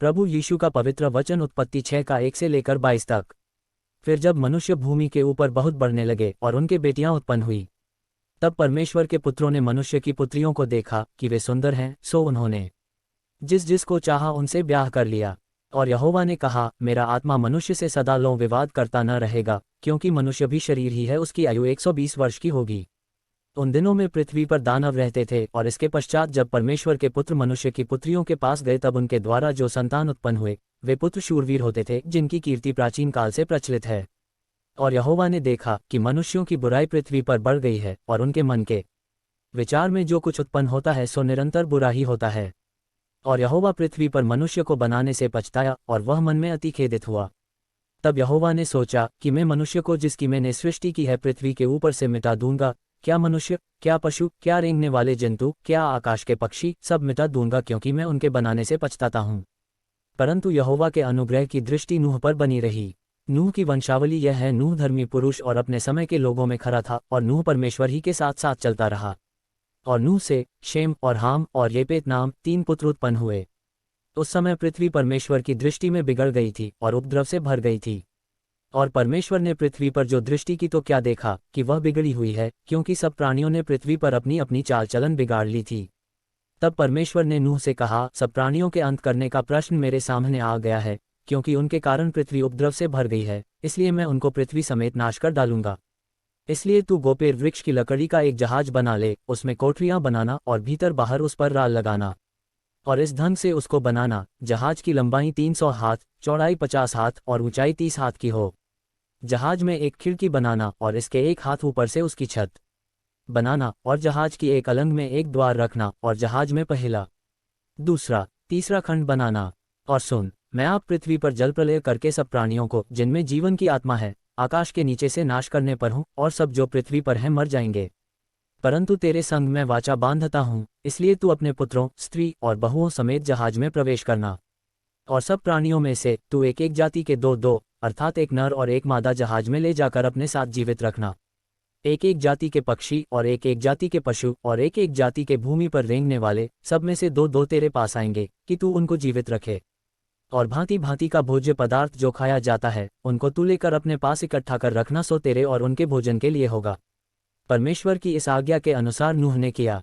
प्रभु यीशु का पवित्र वचन उत्पत्ति 6 का 1 से लेकर 22 तक। फिर जब मनुष्य भूमि के ऊपर बहुत बढ़ने लगे और उनके बेटियां उत्पन्न हुई, तब परमेश्वर के पुत्रों ने मनुष्य की पुत्रियों को देखा कि वे सुंदर हैं, सो उन्होंने जिस जिसको चाहा उनसे ब्याह कर लिया। और यहोवा ने कहा, मेरा आत्मा मनुष्य से सदा लो विवाद करता न रहेगा, क्योंकि मनुष्य भी शरीर ही है, उसकी आयु 120 वर्ष की होगी। उन दिनों में पृथ्वी पर दानव रहते थे, और इसके पश्चात जब परमेश्वर के पुत्र मनुष्य की पुत्रियों के पास गए, तब उनके द्वारा जो संतान उत्पन्न हुए वे पुत्र शूरवीर होते थे, जिनकी कीर्ति प्राचीन काल से प्रचलित है। और यहोवा ने देखा कि मनुष्यों की बुराई पृथ्वी पर बढ़ गई है, और उनके मन के विचार में जो कुछ उत्पन्न होता है सो निरंतर बुरा ही होता है। और यहोवा पृथ्वी पर मनुष्य को बनाने से पछताया, और वह मन में अति खेदित हुआ। तब यहोवा ने सोचा कि मैं मनुष्य को जिसकी मैंने सृष्टि की है पृथ्वी के ऊपर से मिटा दूंगा, क्या मनुष्य, क्या पशु, क्या रेंगने वाले जंतु, क्या आकाश के पक्षी, सब मिटा दूंगा, क्योंकि मैं उनके बनाने से पछताता हूँ। परंतु यहोवा के अनुग्रह की दृष्टि नूह पर बनी रही। नूह की वंशावली यह है, नूह धर्मी पुरुष और अपने समय के लोगों में खरा था, और नूह परमेश्वर ही के साथ साथ चलता रहा। और नूह से शेम और हाम और येपेत नाम 3 पुत्र उत्पन्न हुए। उस समय पृथ्वी परमेश्वर की दृष्टि में बिगड़ गई थी और उपद्रव से भर गई थी। और परमेश्वर ने पृथ्वी पर जो दृष्टि की तो क्या देखा कि वह बिगड़ी हुई है, क्योंकि सब प्राणियों ने पृथ्वी पर अपनी अपनी चाल चलन बिगाड़ ली थी। तब परमेश्वर ने नूह से कहा, सब प्राणियों के अंत करने का प्रश्न मेरे सामने आ गया है, क्योंकि उनके कारण पृथ्वी उपद्रव से भर गई है, इसलिए मैं उनको पृथ्वी समेत नाश कर डालूंगा। इसलिए तू गोपेर वृक्ष की लकड़ी का एक जहाज बना ले, उसमें कोठरियां बनाना और भीतर बाहर उस पर राल लगाना। और इस ढंग से उसको बनाना, जहाज की लंबाई 300 हाथ, चौड़ाई 50 हाथ और ऊंचाई 30 हाथ की हो। जहाज में एक खिड़की बनाना और इसके एक हाथ ऊपर से उसकी छत बनाना, और जहाज की एक अलंग में एक द्वार रखना, और जहाज में पहला, दूसरा, तीसरा खंड बनाना। और सुन, मैं आप पृथ्वी पर जल प्रलय करके सब प्राणियों को जिनमें जीवन की आत्मा है आकाश के नीचे से नाश करने पर हूँ, और सब जो पृथ्वी पर हैं मर जाएंगे। परंतु तेरे संग मैं वाचा बांधता हूँ, इसलिए तू अपने पुत्रों, स्त्री और बहुओं समेत जहाज में प्रवेश करना। और सब प्राणियों में से तू एक एक जाति के 2-2 अर्थात एक नर और एक मादा जहाज में ले जाकर अपने साथ जीवित रखना। एक एक जाति के पक्षी और एक एक जाति के पशु और एक एक जाति के भूमि पर रेंगने वाले, सब में से 2-2 तेरे पास आएंगे कि तू उनको जीवित रखे। और भांति भांति का भोज्य पदार्थ जो खाया जाता है उनको तू लेकर अपने पास इकट्ठा कर रखना, सो तेरे और उनके भोजन के लिए होगा। परमेश्वर की इस आज्ञा के अनुसार नूह ने किया।